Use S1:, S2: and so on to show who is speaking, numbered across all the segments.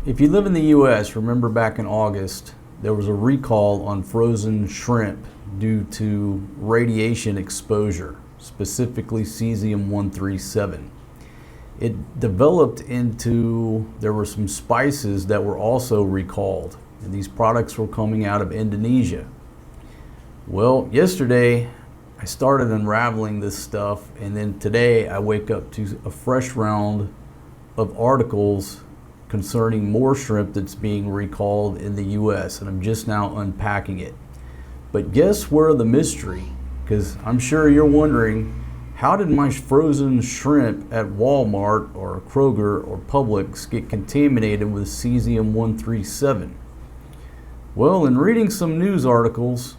S1: If you live in the US, remember back in August, there was a recall on frozen shrimp due to radiation exposure, specifically Cesium-137. It developed into, there were some spices that were also recalled, and these products were coming out of Indonesia. Well, yesterday I started unraveling this stuff, and then today I wake up to a fresh round of articles concerning more shrimp that's being recalled in the US, and I'm just now unpacking it. But guess where the mystery, because I'm sure you're wondering, how did my frozen shrimp at Walmart or Kroger or Publix get contaminated with Cesium-137? Well, in reading some news articles,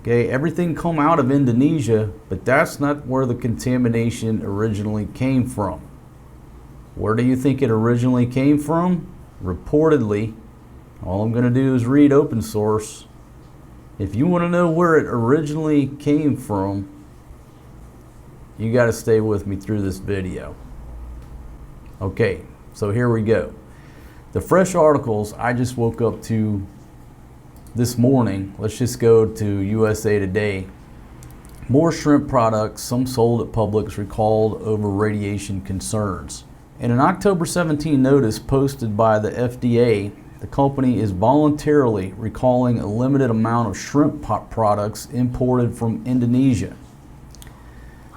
S1: okay, everything come out of Indonesia, but that's not where the contamination originally came from. Where do you think it originally came from? Reportedly, all I'm going to do is read open source. If you want to know where it originally came from, you got to stay with me through this video. Okay, so here we go. The fresh articles I just woke up to this morning. Let's just go to USA Today. More shrimp products, some sold at Publix, recalled over radiation concerns. In an October 17 notice posted by the FDA, the company is voluntarily recalling a limited amount of shrimp products imported from Indonesia.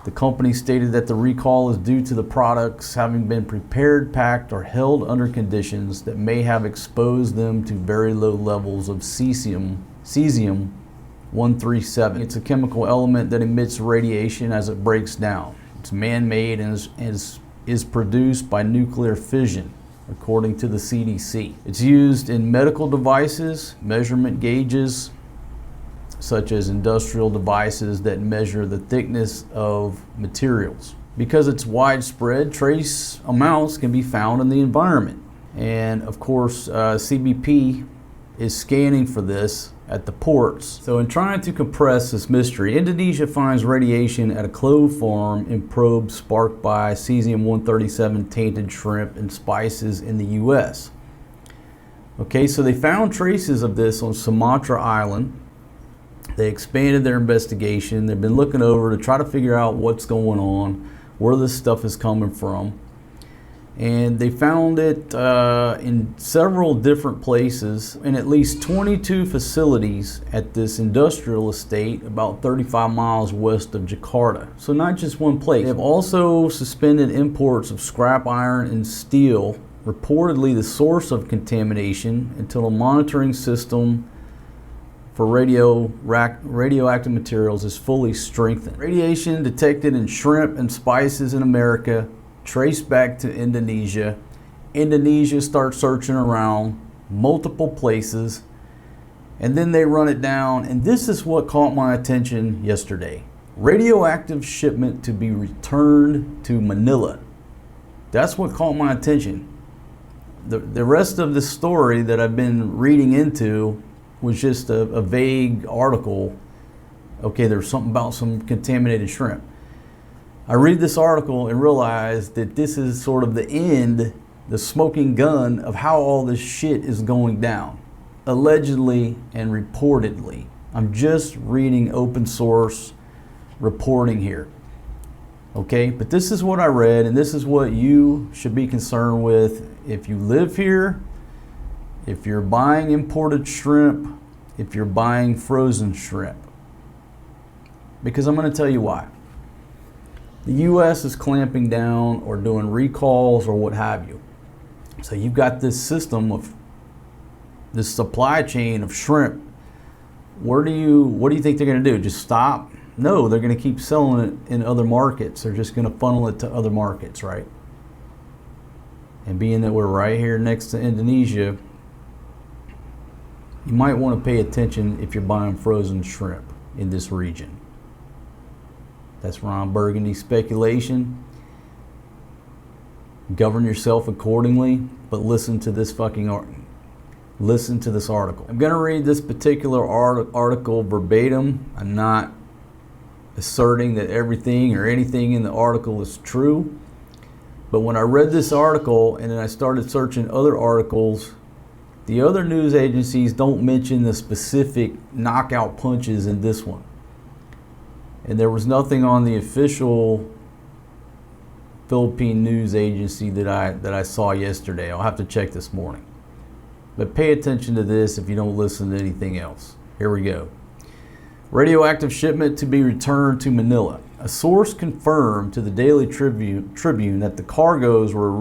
S1: The company stated that the recall is due to the products having been prepared, packed, or held under conditions that may have exposed them to very low levels of Cesium-137. It's a chemical element that emits radiation as it breaks down. It's man-made and is produced by nuclear fission, according to the CDC. It's used in medical devices, measurement gauges, such as industrial devices that measure the thickness of materials. Because it's widespread, trace amounts can be found in the environment. And of course, CBP is scanning for this at the ports. So in trying to compress this mystery, Indonesia finds radiation at a clove farm in probes sparked by Cesium-137 tainted shrimp and spices in the US. Okay, so they found traces of this on Sumatra Island. They expanded their investigation. They've been looking over to try to figure out what's going on, where this stuff is coming from. And they found it in several different places in at least 22 facilities at this industrial estate about 35 miles west of Jakarta. So not just one place. They have also suspended imports of scrap iron and steel, reportedly the source of contamination, until a monitoring system for radioactive materials is fully strengthened. Radiation detected in shrimp and spices in America traced back to Indonesia. Indonesia starts searching around multiple places, and then they run it down, and this is what caught my attention yesterday. Radioactive shipment to be returned to Manila. That's what caught my attention. The rest of the story that I've been reading into was just a vague article. Okay, there's something about some contaminated shrimp. I read this article and realize that this is sort of the end, the smoking gun of how all this shit is going down. Allegedly and reportedly. I'm just reading open source reporting here. Okay, but this is what I read, and this is what you should be concerned with if you live here, if you're buying imported shrimp, if you're buying frozen shrimp. Because I'm going to tell you why. The US is clamping down or doing recalls or what have you. So you've got this system of this supply chain of shrimp. What do you think they're going to do? Just stop? No, they're going to keep selling it in other markets. They're just going to funnel it to other markets, right? And being that we're right here next to Indonesia, you might want to pay attention if you're buying frozen shrimp in this region. That's Ron Burgundy speculation. Govern yourself accordingly, but listen to this article. I'm going to read this particular article verbatim. I'm not asserting that everything or anything in the article is true. But when I read this article and then I started searching other articles, the other news agencies don't mention the specific knockout punches in this one. And there was nothing on the official Philippine news agency that I saw yesterday. I'll have to check this morning. But pay attention to this if you don't listen to anything else. Here we go. Radioactive shipment to be returned to Manila. A source confirmed to the Daily Tribune that the cargoes were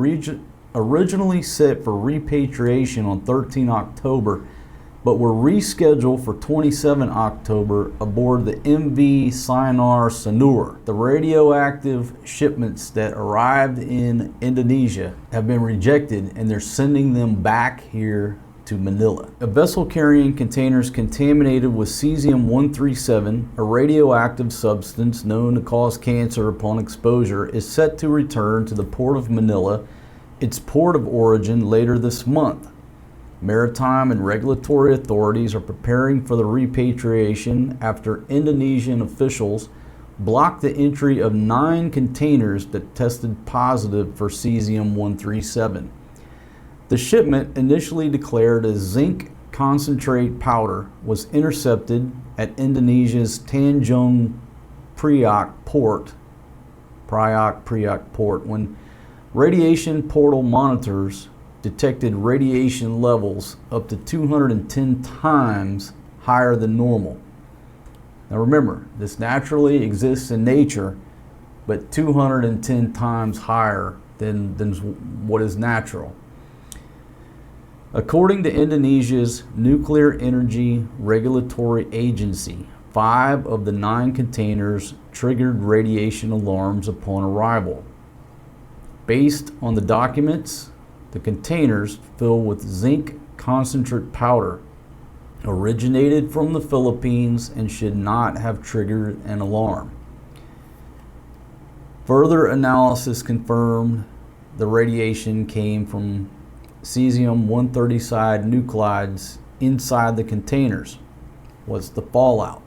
S1: originally set for repatriation on 13 October, but were rescheduled for 27 October aboard the MV Sinar Sanur. The radioactive shipments that arrived in Indonesia have been rejected, and they're sending them back here to Manila. A vessel carrying containers contaminated with Cesium-137, a radioactive substance known to cause cancer upon exposure, is set to return to the port of Manila, its port of origin, later this month. Maritime and regulatory authorities are preparing for the repatriation after Indonesian officials blocked the entry of 9 containers that tested positive for Cesium-137. The shipment, initially declared as zinc concentrate powder, was intercepted at Indonesia's Tanjung Priok port when radiation portal monitors detected radiation levels up to 210 times higher than normal. Now remember, this naturally exists in nature, but 210 times higher than what is natural. According to Indonesia's Nuclear Energy Regulatory Agency, 5 of the 9 containers triggered radiation alarms upon arrival. Based on the documents, the containers filled with zinc concentrate powder originated from the Philippines and should not have triggered an alarm. Further analysis confirmed the radiation came from Cesium-137 nuclides inside the containers. What's the fallout?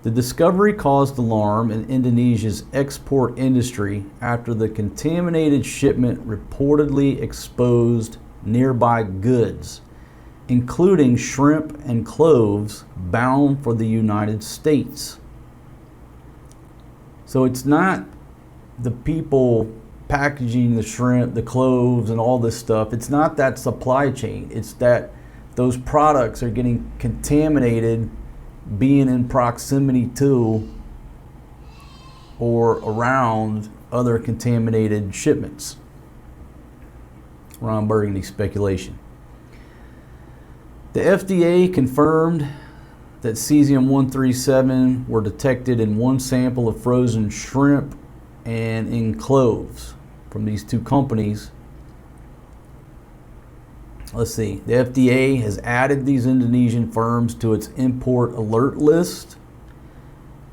S1: The discovery caused alarm in Indonesia's export industry after the contaminated shipment reportedly exposed nearby goods, including shrimp and cloves bound for the United States. So it's not the people packaging the shrimp, the cloves, and all this stuff. It's not that supply chain. It's that those products are getting contaminated being in proximity to or around other contaminated shipments. Ron Burgundy speculation. The FDA confirmed that Cesium-137 were detected in 1 sample of frozen shrimp and in cloves from these 2 companies. Let's see, the FDA has added these Indonesian firms to its import alert list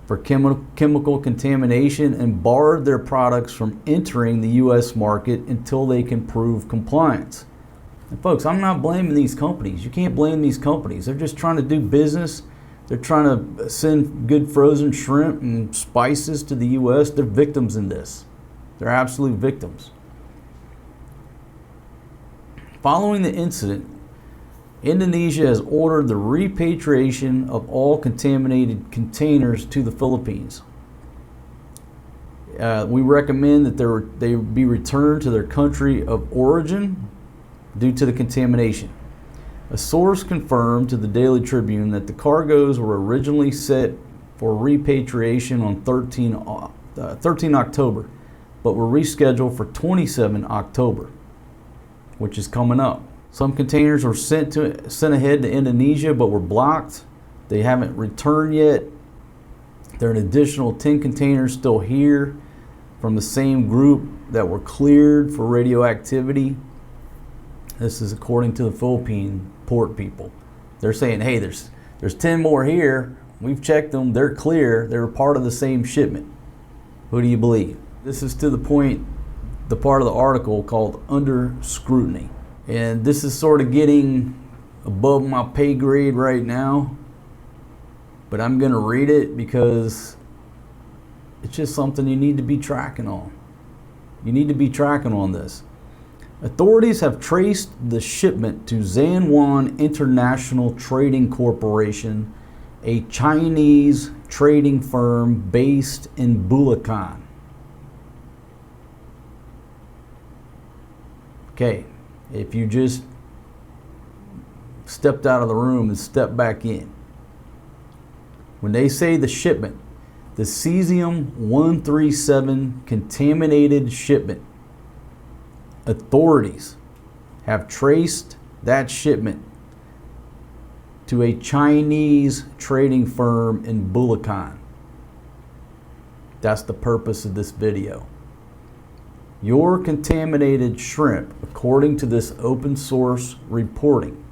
S1: for chemical contamination and barred their products from entering the U.S. market until they can prove compliance. And folks, I'm not blaming these companies. You can't blame these companies. They're just trying to do business. They're trying to send good frozen shrimp and spices to the U.S. They're victims in this. They're absolute victims. Following the incident, Indonesia has ordered the repatriation of all contaminated containers to the Philippines. We recommend that they be returned to their country of origin due to the contamination. A source confirmed to the Daily Tribune that the cargoes were originally set for repatriation on 13 October, but were rescheduled for 27 October, which is coming up. Some containers were sent ahead to Indonesia, but were blocked. They haven't returned yet. There are an additional 10 containers still here from the same group that were cleared for radioactivity. This is according to the Philippine port people. They're saying, hey, there's 10 more here. We've checked them. They're clear. They were part of the same shipment. Who do you believe? This is to the point, the part of the article called Under Scrutiny. And this is sort of getting above my pay grade right now. But I'm going to read it because it's just something you need to be tracking on. You need to be tracking on this. Authorities have traced the shipment to Zhanwan International Trading Corporation, a Chinese trading firm based in Bulacan. Okay, if you just stepped out of the room and stepped back in, when they say the shipment, the Cesium-137 contaminated shipment, authorities have traced that shipment to a Chinese trading firm in Bulacan. That's the purpose of this video. Your contaminated shrimp, according to this open source reporting,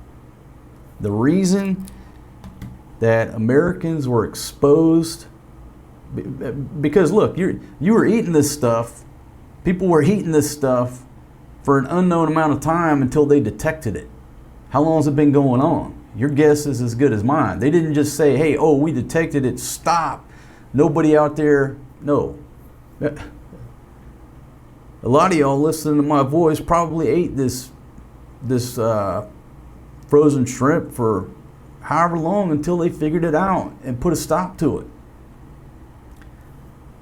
S1: the reason that Americans were exposed, because look, you were eating this stuff, people were eating this stuff for an unknown amount of time until they detected it. How long has it been going on? Your guess is as good as mine. They didn't just say, hey, oh, we detected it, stop. Nobody out there, no. A lot of y'all listening to my voice probably ate this frozen shrimp for however long until they figured it out and put a stop to it.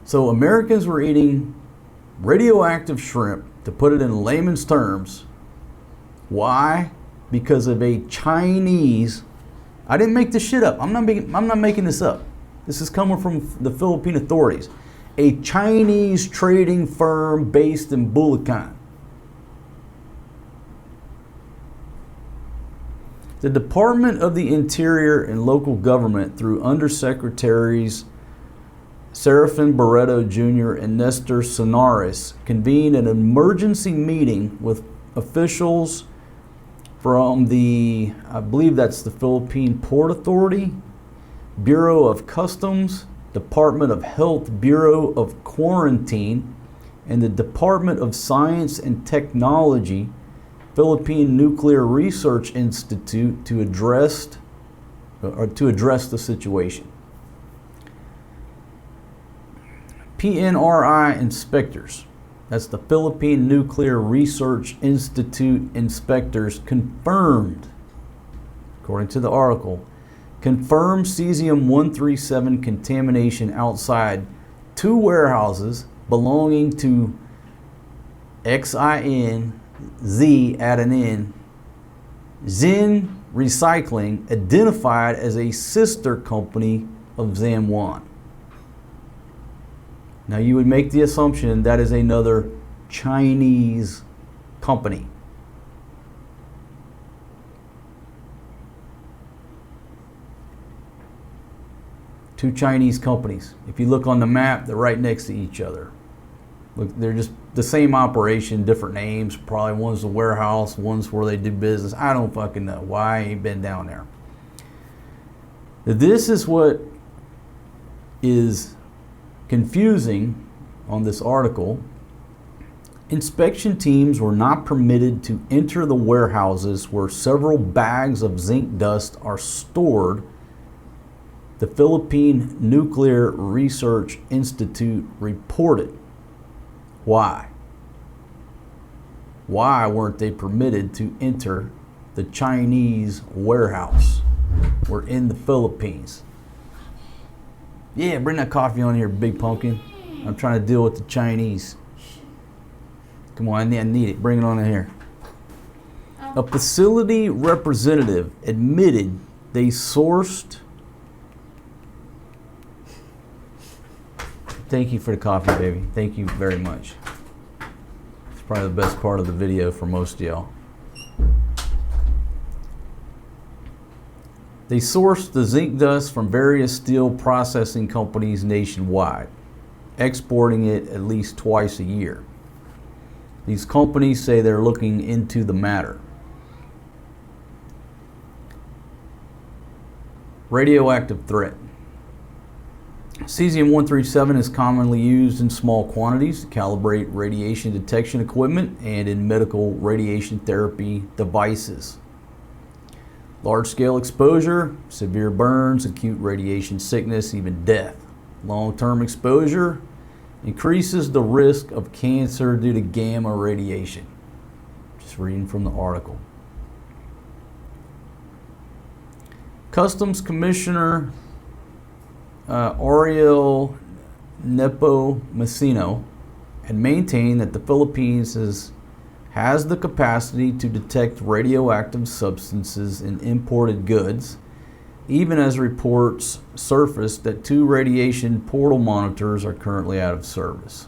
S1: So Americans were eating radioactive shrimp, to put it in layman's terms. Why? Because of a Chinese, I didn't make this shit up. I'm not making this up. This is coming from the Philippine authorities. A Chinese trading firm based in Bulacan. The Department of the Interior and Local Government, through Undersecretaries Serafin Barreto Jr. and Nestor Sonares, convened an emergency meeting with officials from the, I believe that's the Philippine Port Authority, Bureau of Customs, Department of Health Bureau of Quarantine, and the Department of Science and Technology, Philippine Nuclear Research Institute to address the situation. PNRI inspectors, that's the Philippine Nuclear Research Institute inspectors, confirmed, according to the article, confirmed Cesium-137 contamination outside 2 warehouses belonging to XIN, Z at an N, Zin Recycling, identified as a sister company of Zhanwan. Now you would make the assumption that is another Chinese company. Two Chinese companies. If you look on the map, they're right next to each other. Look, they're just the same operation, different names. Probably one's the warehouse, one's where they do business. I don't fucking know why I ain't been down there. This is what is confusing on this article. Inspection teams were not permitted to enter the warehouses where several bags of zinc dust are stored, the Philippine Nuclear Research Institute reported. Why? Why weren't they permitted to enter the Chinese warehouse? We're in the Philippines. Yeah, bring that coffee on here, big pumpkin. I'm trying to deal with the Chinese. Come on, I need it. Bring it on in here. A facility representative admitted they sourced. Thank you for the coffee, baby. Thank you very much. It's probably the best part of the video for most of y'all. They sourced the zinc dust from various steel processing companies nationwide, exporting it at least twice a year. These companies say they're looking into the matter. Radioactive threat. Cesium-137 is commonly used in small quantities to calibrate radiation detection equipment and in medical radiation therapy devices. Large-scale exposure, severe burns, acute radiation sickness, even death. Long-term exposure increases the risk of cancer due to gamma radiation. Just reading from the article. Customs Commissioner Ariel Nepomuceno had maintained that the Philippines has the capacity to detect radioactive substances in imported goods, even as reports surfaced that 2 radiation portal monitors are currently out of service.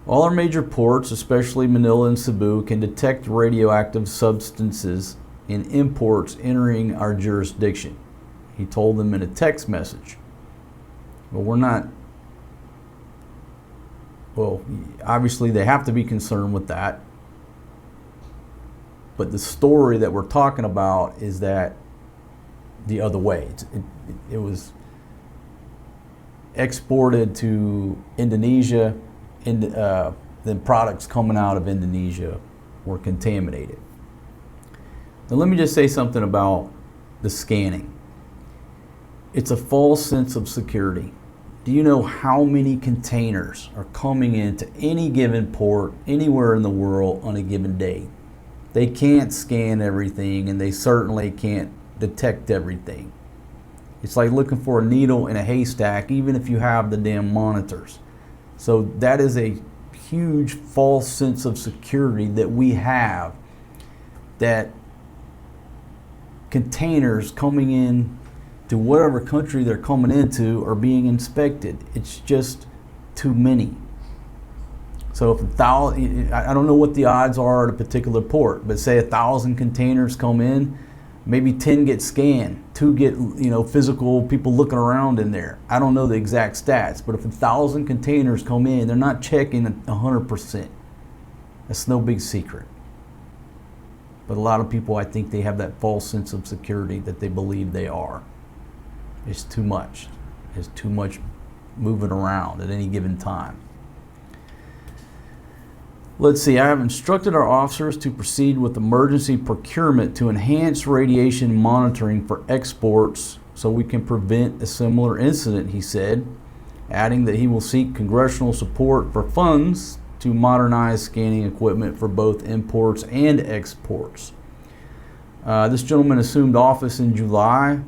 S1: All our major ports, especially Manila and Cebu, can detect radioactive substances in imports entering our jurisdiction, he told them in a text message. Well, obviously they have to be concerned with that. But the story that we're talking about is that the other way. It was exported to Indonesia, and then products coming out of Indonesia were contaminated. Now let me just say something about the scanning. It's a false sense of security. Do you know how many containers are coming into any given port anywhere in the world on a given day? They can't scan everything, and they certainly can't detect everything. It's like looking for a needle in a haystack, even if you have the damn monitors. So that is a huge false sense of security that we have, that containers coming in to whatever country they're coming into are being inspected. It's just too many. So if I don't know what the odds are at a particular port, but say 1,000 containers come in, maybe 10 get scanned, 2 get physical people looking around in there. I don't know the exact stats, but if 1,000 containers come in, they're not checking 100%. That's no big secret. But a lot of people, I think they have that false sense of security that they believe they are. It's too much. It's too much moving around at any given time. Let's see, I have instructed our officers to proceed with emergency procurement to enhance radiation monitoring for exports so we can prevent a similar incident, he said, adding that he will seek congressional support for funds to modernize scanning equipment for both imports and exports. This gentleman assumed office in July,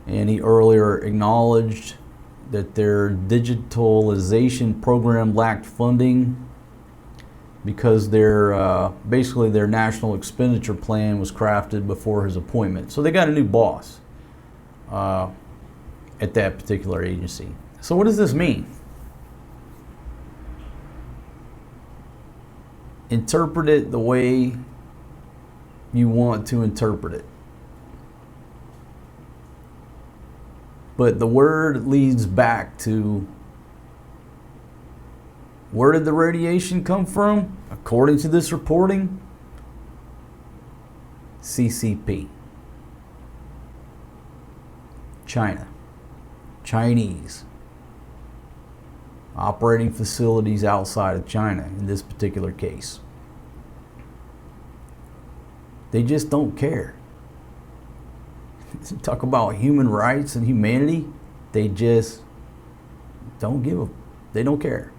S1: and he earlier acknowledged that their digitalization program lacked funding because basically their national expenditure plan was crafted before his appointment. So they got a new boss at that particular agency. So what does this mean? Interpret it the way you want to interpret it. But the word leads back to, where did the radiation come from? According to this reporting, CCP. China. Chinese. Operating facilities outside of China in this particular case. They just don't care. Talk about human rights and humanity. They just don't they don't care.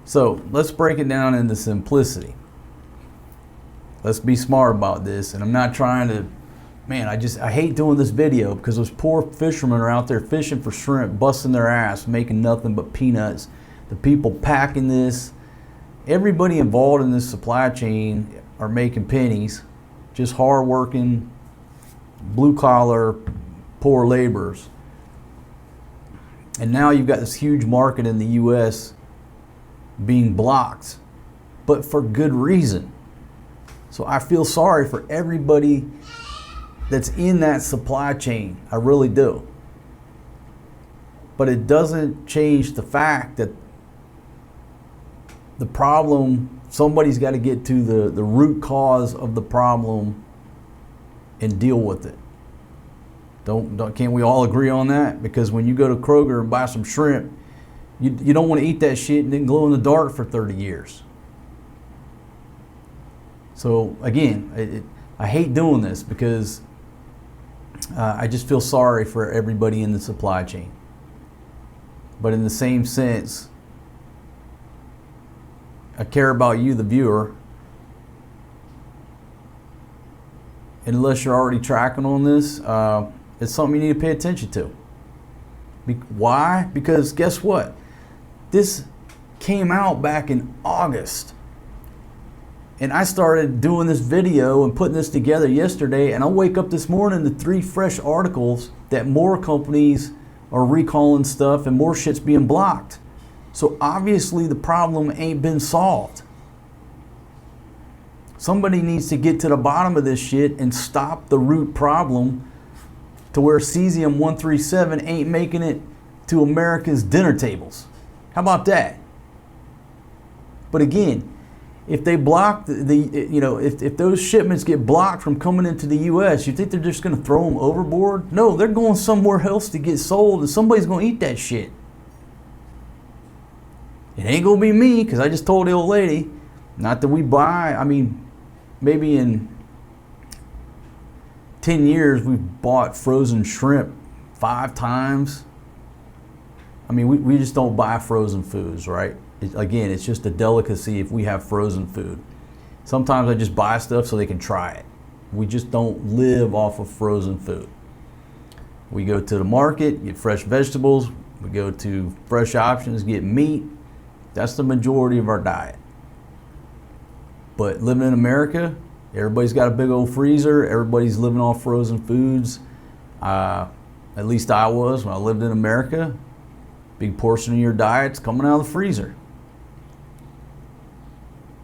S1: So let's break it down into simplicity. Let's be smart about this. And I'm not trying to, I hate doing this video because those poor fishermen are out there fishing for shrimp, busting their ass, making nothing but peanuts. The people packing this, everybody involved in this supply chain are making pennies, just hard-working, blue-collar, poor laborers. And now you've got this huge market in the U.S. being blocked, but for good reason. So I feel sorry for everybody that's in that supply chain. I really do. But it doesn't change the fact that the problem, somebody's got to get to the root cause of the problem and deal with it. Can't we all agree on that? Because when you go to Kroger and buy some shrimp, you don't want to eat that shit and then glow in the dark for 30 years. So again, I hate doing this because I just feel sorry for everybody in the supply chain. But in the same sense, I care about you, the viewer. And unless you're already tracking on this, it's something you need to pay attention to. Why? Because guess what? This came out back in August. And I started doing this video and putting this together yesterday, and I wake up this morning to 3 fresh articles that more companies are recalling stuff and more shit's being blocked. So obviously the problem ain't been solved. Somebody needs to get to the bottom of this shit and stop the root problem to where Cesium 137 ain't making it to America's dinner tables. How about that? But again, if they block if those shipments get blocked from coming into the U.S., you think they're just going to throw them overboard? No, they're going somewhere else to get sold, and somebody's going to eat that shit. It ain't going to be me, because I just told the old lady, not that we buy, I mean, maybe in 10 years we've bought frozen shrimp 5 times. I mean, we just don't buy frozen foods, right? Again, it's just a delicacy if we have frozen food. Sometimes I just buy stuff so they can try it. We just don't live off of frozen food. We go to the market, get fresh vegetables. We go to fresh options, get meat. That's the majority of our diet. But living in America, everybody's got a big old freezer. Everybody's living off frozen foods. At least I was when I lived in America. Big portion of your diet's coming out of the freezer.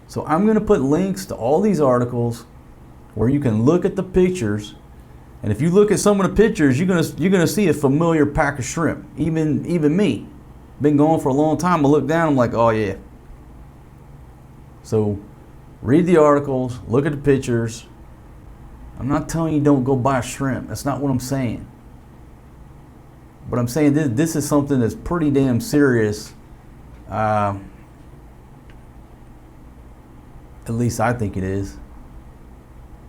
S1: So I'm going to put links to all these articles where you can look at the pictures, and if you look at some of the pictures, you're gonna see a familiar pack of shrimp. Even me, been going for a long time. I look down, I'm like, oh yeah. So read the articles, look at the pictures. I'm not telling you don't go buy shrimp. That's not what I'm saying. But I'm saying this is something that's pretty damn serious. At least I think it is.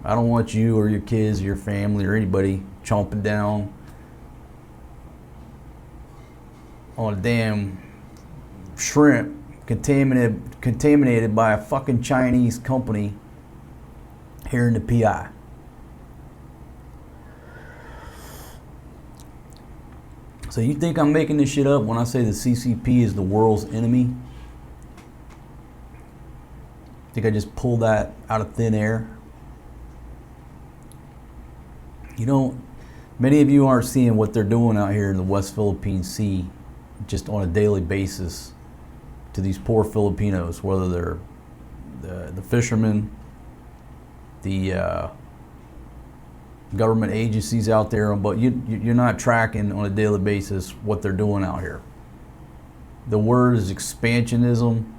S1: I don't want you or your kids or your family or anybody chomping down on a damn shrimp contaminated by a fucking Chinese company here in the PI. So you think I'm making this shit up when I say the CCP is the world's enemy? Think I just pulled that out of thin air? You know, many of you aren't seeing what they're doing out here in the West Philippine Sea just on a daily basis to these poor Filipinos, whether they're the fishermen, the government agencies out there, but you're not tracking on a daily basis what they're doing out here. The word is expansionism.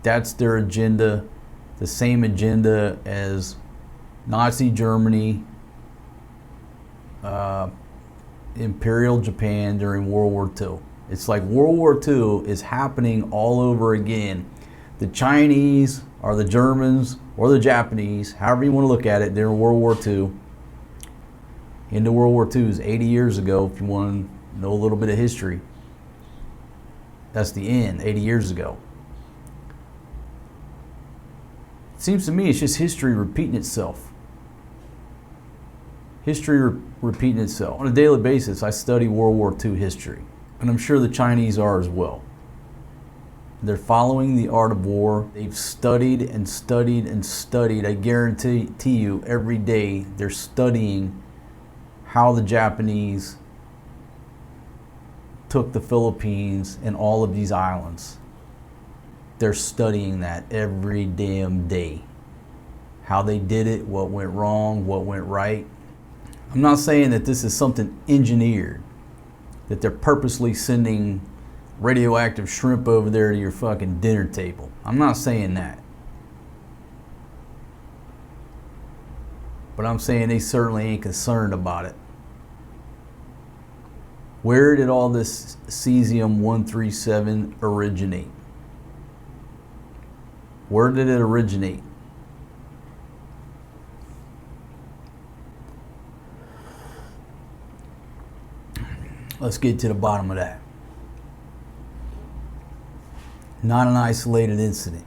S1: That's their agenda, the same agenda as Nazi Germany, Imperial Japan during World War II. It's like World War II is happening all over again. The Chinese or the Germans or the Japanese, however you want to look at it, during World War II. Into World War II is 80 years ago, if you want to know a little bit of history. That's the end, 80 years ago. It seems to me it's just history repeating itself. History repeating itself. On a daily basis, I study World War II history. And I'm sure the Chinese are as well. They're following the art of war. They've studied and studied and studied. I guarantee you every day they're studying how the Japanese took the Philippines and all of these islands. They're studying that every damn day. How they did it, what went wrong, what went right. I'm not saying that this is something engineered, that they're purposely sending radioactive shrimp over there to your fucking dinner table. I'm not saying that. But I'm saying they certainly ain't concerned about it. Where did all this Cesium 137 originate? Where did it originate? Let's get to the bottom of that. Not an isolated incident.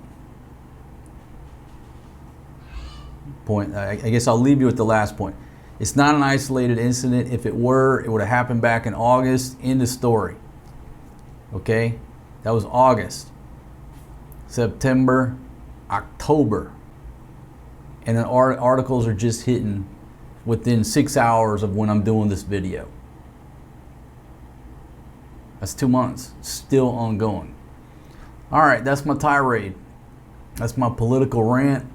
S1: Point. I guess I'll leave you with the last point. It's not an isolated incident. If it were, it would have happened back in August. End of story. Okay? That was August. September, October. And then articles are just hitting within 6 hours of when I'm doing this video. That's 2 months. Still ongoing. Alright, that's my tirade. That's my political rant.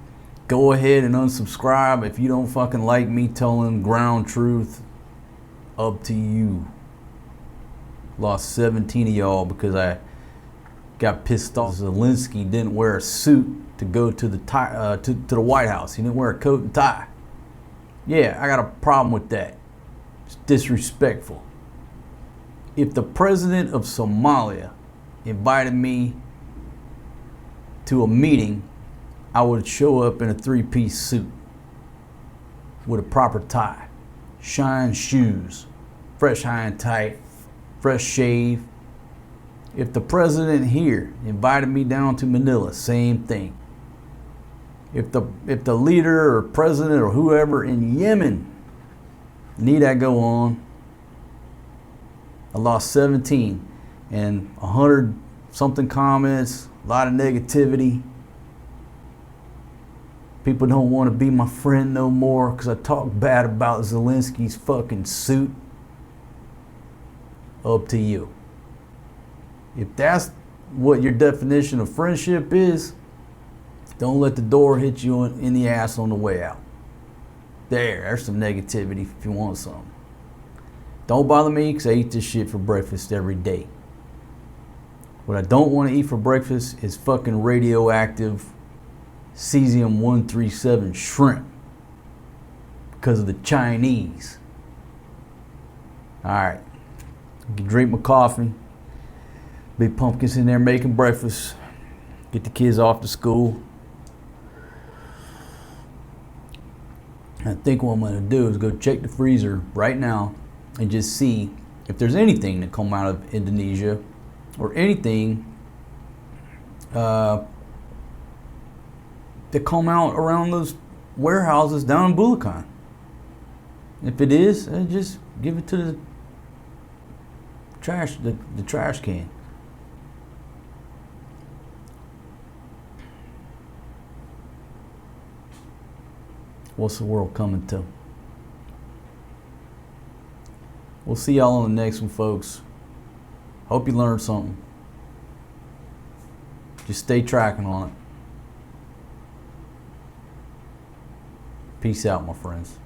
S1: Go ahead and unsubscribe if you don't fucking like me telling ground truth. Up to you. Lost 17 of y'all because I got pissed off. Zelensky didn't wear a suit to go to the White House. He didn't wear a coat and tie. Yeah, I got a problem with that. It's disrespectful. If the president of Somalia invited me to a meeting, I would show up in a three-piece suit with a proper tie, shine shoes, fresh high and tight, fresh shave. If the president here invited me down to Manila, same thing. If the leader or president or whoever in Yemen need I go on, I lost 17 and 100 something comments, a lot of negativity. People don't want to be my friend no more because I talk bad about Zelensky's fucking suit. Up to you. If that's what your definition of friendship is, don't let the door hit you in the ass on the way out. There's some negativity if you want some. Don't bother me because I eat this shit for breakfast every day. What I don't want to eat for breakfast is fucking radioactive Cesium 137 shrimp because of the Chinese. Alright, I can drink my coffee. Big Pumpkin's in there making breakfast. Get the kids off to school. I think what I'm going to do is go check the freezer right now and just see if there's anything that come out of Indonesia or anything that come out around those warehouses down in Bulacan. If it is, just give it to the trash can. What's the world coming to? We'll see y'all on the next one, folks. Hope you learned something. Just stay tracking on it. Peace out, my friends.